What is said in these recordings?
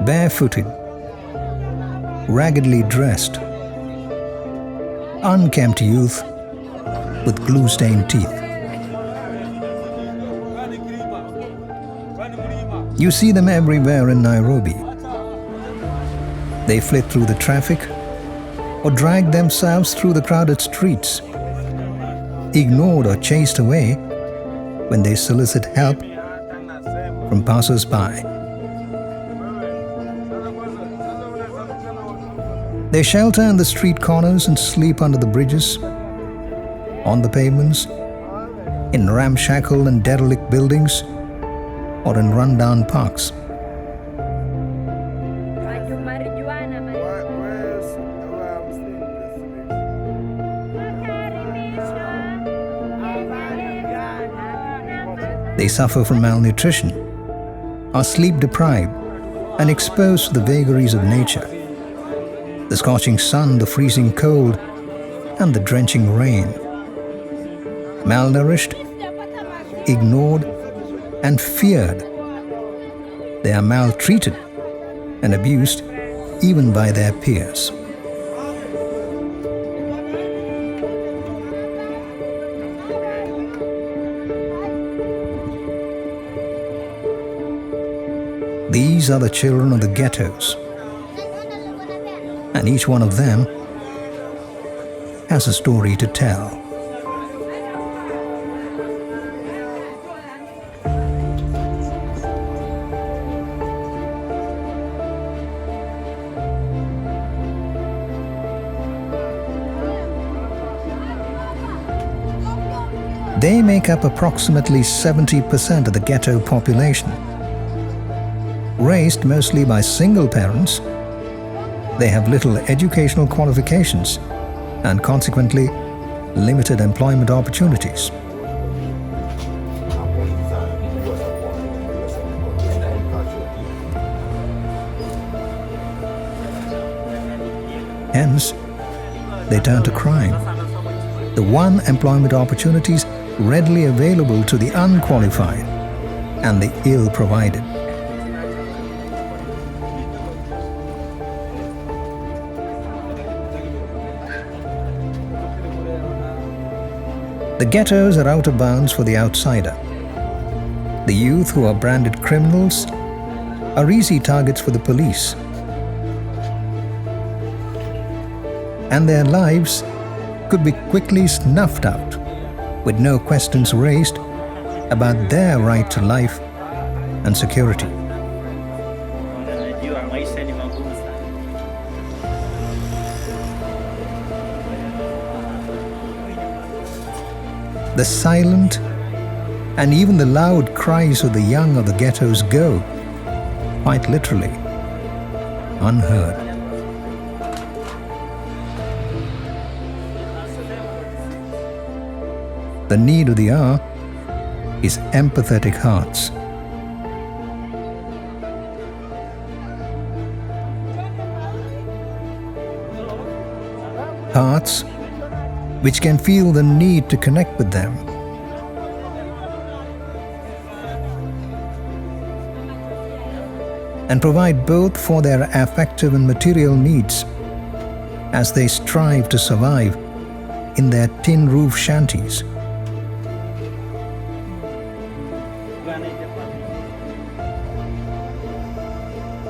barefooted, raggedly dressed, unkempt youth with glue-stained teeth. You see them everywhere in Nairobi. They flit through the traffic or drag themselves through the crowded streets, ignored or chased away when they solicit help from passers-by. They shelter in the street corners and sleep under the bridges, on the pavements, in ramshackle and derelict buildings, or in run-down parks. They suffer from malnutrition, are sleep-deprived, and exposed to the vagaries of nature, the scorching sun, the freezing cold, and the drenching rain. Malnourished, ignored, and feared, they are maltreated and abused even by their peers. These are the children of the ghettos, and each one of them has a story to tell. They make up approximately 70% of the ghetto population. Raised mostly by single parents, they have little educational qualifications and consequently limited employment opportunities. Hence, they turn to crime, the one employment opportunities readily available to the unqualified and the ill-provided. The ghettos are out of bounds for the outsider. The youth who are branded criminals are easy targets for the police. And their lives could be quickly snuffed out with no questions raised about their right to life and security. The silent and even the loud cries of the young of the ghettos go, quite literally, unheard. The need of the hour is empathetic hearts. Hearts which can feel the need to connect with them. And provide both for their affective and material needs as they strive to survive in their tin roof shanties.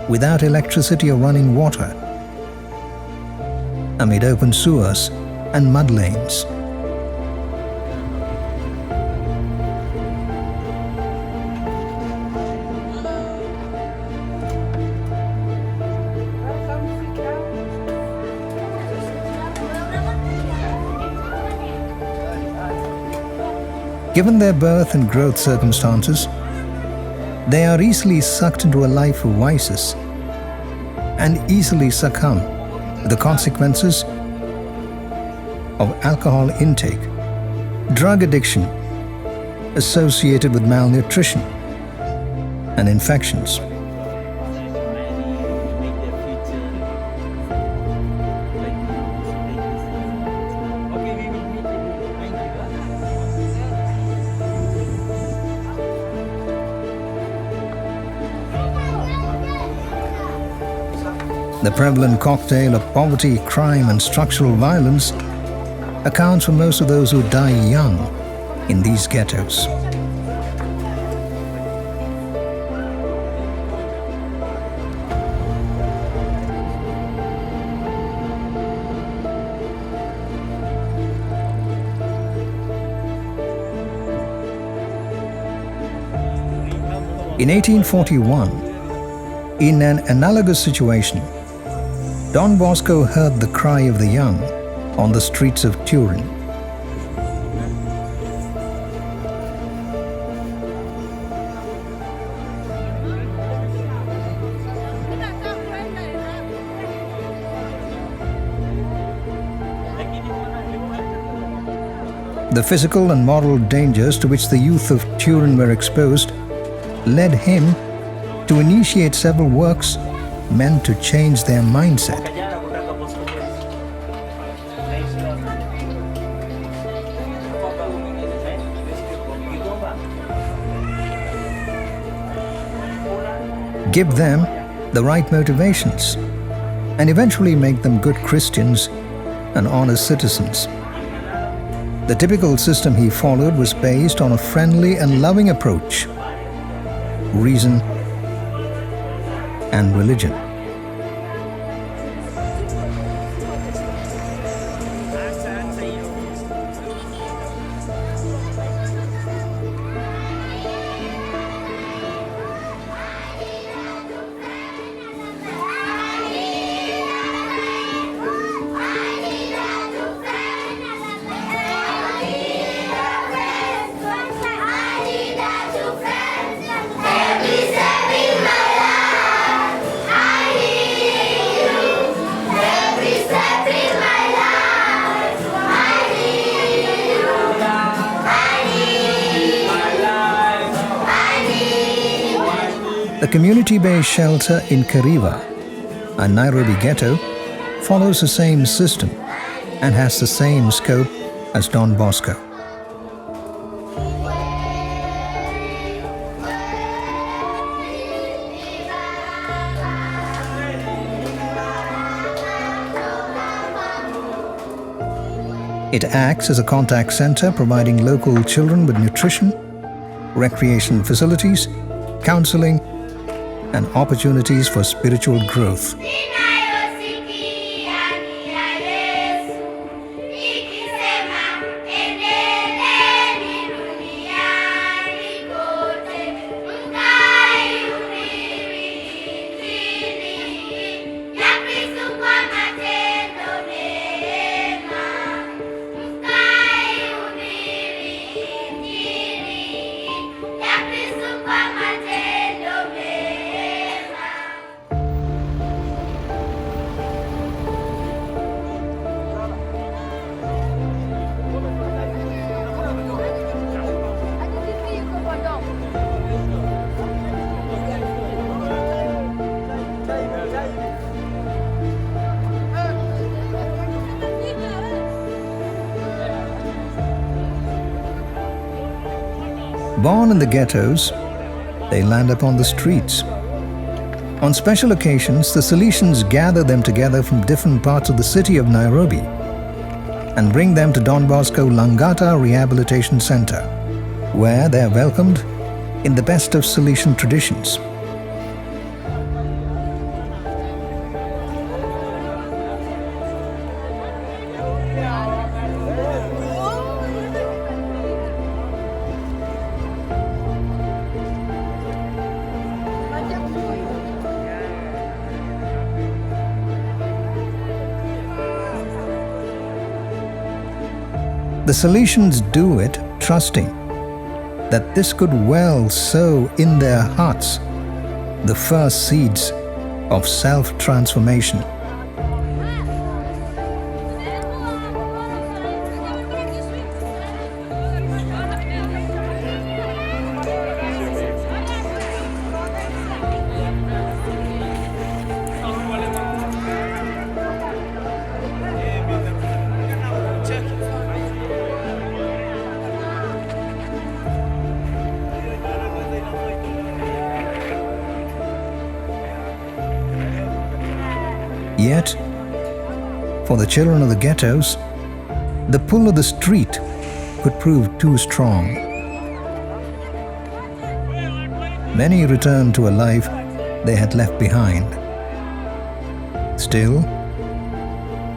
Without electricity or running water, amid open sewers and mud lanes. Given their birth and growth circumstances, they are easily sucked into a life of vices and easily succumb to the consequences of alcohol intake, drug addiction associated with malnutrition and infections. The prevalent cocktail of poverty, crime, and structural violence accounts for most of those who die young in these ghettos. In 1841, in an analogous situation, Don Bosco heard the cry of the young on the streets of Turin. The physical and moral dangers to which the youth of Turin were exposed led him to initiate several works meant to change their mindset. Give them the right motivations and eventually make them good Christians and honest citizens. The typical system he followed was based on a friendly and loving approach, reason, and religion. The community-based shelter in Kariva, a Nairobi ghetto, follows the same system and has the same scope as Don Bosco. It acts as a contact center providing local children with nutrition, recreation facilities, counseling, and opportunities for spiritual growth. Born in the ghettos, they land up on the streets. On special occasions, the Salesians gather them together from different parts of the city of Nairobi and bring them to Don Bosco Langata Rehabilitation Center, where they are welcomed in the best of Salesian traditions. The Salesians do it trusting that this could well sow in their hearts the first seeds of self-transformation. Yet, for the children of the ghettos, the pull of the street could prove too strong. Many returned to a life they had left behind. Still,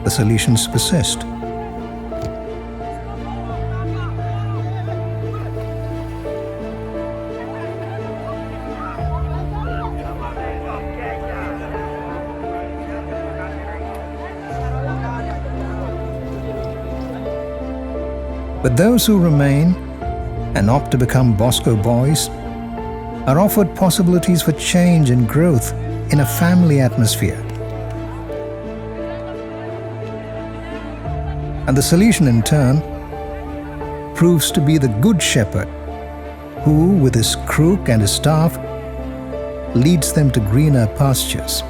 the Salesians persist. But those who remain and opt to become Bosco boys are offered possibilities for change and growth in a family atmosphere. And the Salesian in turn proves to be the good shepherd who, with his crook and his staff, leads them to greener pastures.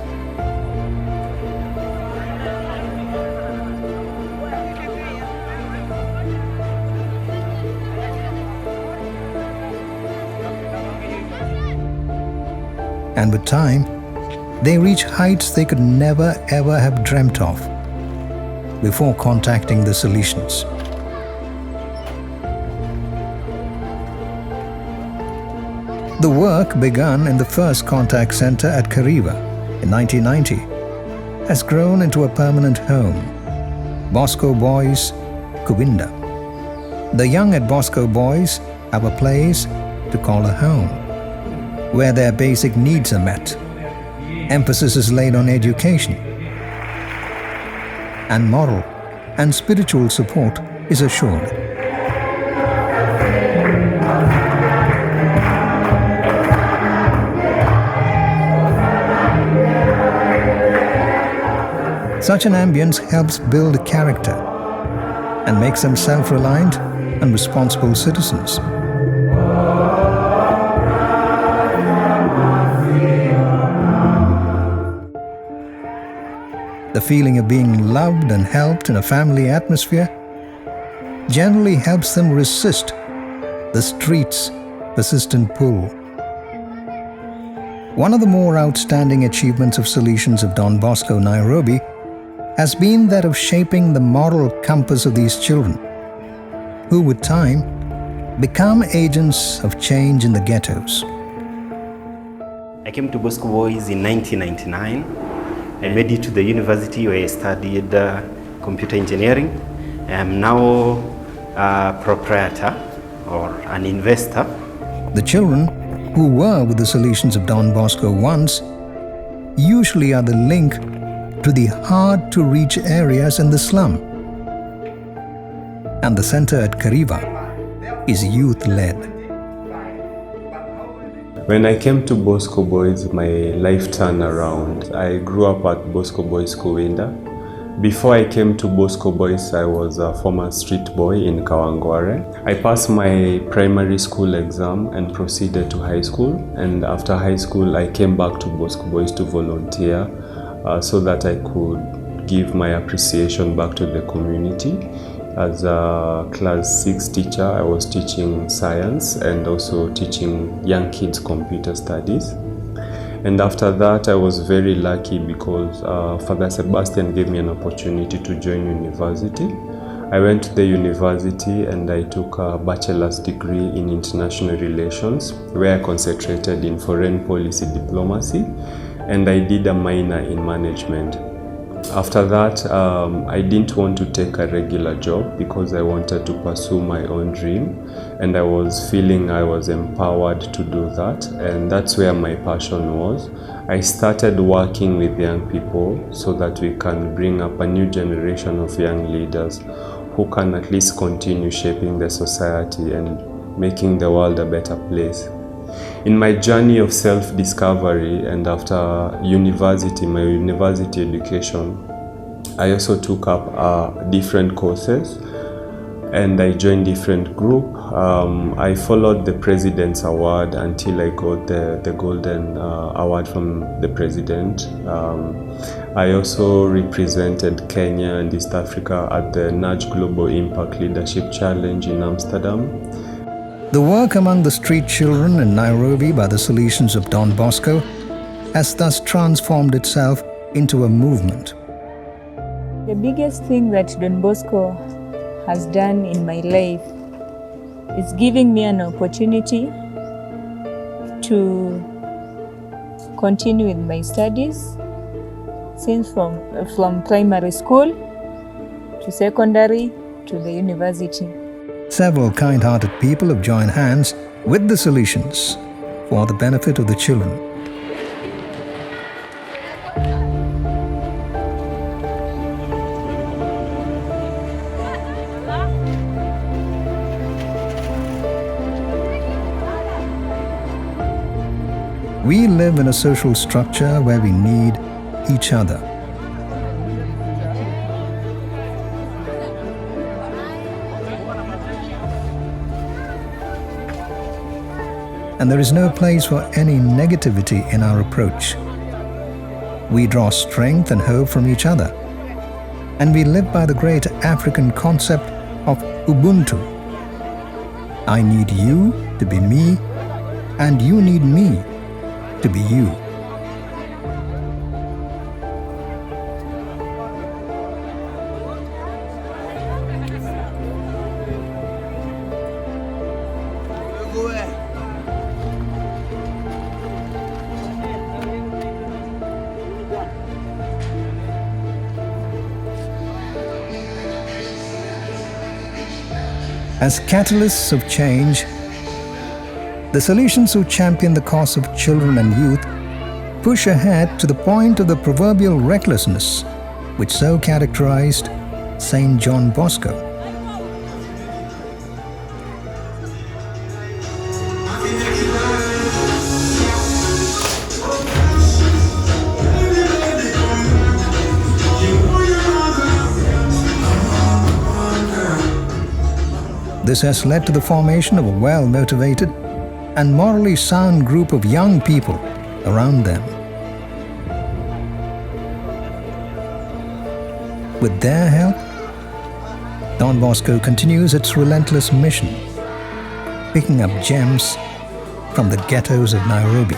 And with time, they reach heights they could never ever have dreamt of before contacting the Salesians. The work begun in the first contact center at Kariva in 1990 has grown into a permanent home, Bosco Boys, Kuwinda. The young at Bosco Boys have a place to call a home, where their basic needs are met. Emphasis is laid on education, and moral and spiritual support is assured. Such an ambience helps build character and makes them self-reliant and responsible citizens. The feeling of being loved and helped in a family atmosphere generally helps them resist the street's persistent pull. One of the more outstanding achievements of Salesians of Don Bosco, Nairobi, has been that of shaping the moral compass of these children, who with time become agents of change in the ghettos. I came to Bosco Boys in 1999. I made it to the university where I studied computer engineering. I am now a proprietor or an investor. The children who were with the Salesians of Don Bosco once usually are the link to the hard-to-reach areas in the slum. And the center at Kariva is youth-led. When I came to Bosco Boys, my life turned around. I grew up at Bosco Boys Kuwinda. Before I came to Bosco Boys, I was a former street boy in Kawangware. I passed my primary school exam and proceeded to high school. And after high school, I came back to Bosco Boys to volunteer so that I could give my appreciation back to the community. As a class 6 teacher, I was teaching science and also teaching young kids computer studies. And after that, I was very lucky because Father Sebastian gave me an opportunity to join university. I went to the university and I took a bachelor's degree in international relations, where I concentrated in foreign policy diplomacy, and I did a minor in management. After that, I didn't want to take a regular job because I wanted to pursue my own dream, and I was feeling I was empowered to do that, and that's where my passion was. I started working with young people so that we can bring up a new generation of young leaders who can at least continue shaping the society and making the world a better place. In my journey of self-discovery and after university, my university education, I also took up different courses and I joined different groups. I followed the President's Award until I got the Golden Award from the President. I also represented Kenya and East Africa at the Nudge Global Impact Leadership Challenge in Amsterdam. The work among the street children in Nairobi by the Salesians of Don Bosco has thus transformed itself into a movement The biggest thing that Don Bosco has done in my life is giving me an opportunity to continue with my studies, since from primary school to secondary to the university. Several kind-hearted people have joined hands with the Salesians for the benefit of the children. We live in a social structure where we need each other. And there is no place for any negativity in our approach. We draw strength and hope from each other. And we live by the great African concept of Ubuntu. I need you to be me, and you need me to be you. As catalysts of change, the Salesians who champion the cause of children and youth push ahead to the point of the proverbial recklessness which so characterized Saint John Bosco. This has led to the formation of a well-motivated and morally sound group of young people around them. With their help, Don Bosco continues its relentless mission, picking up gems from the ghettos of Nairobi.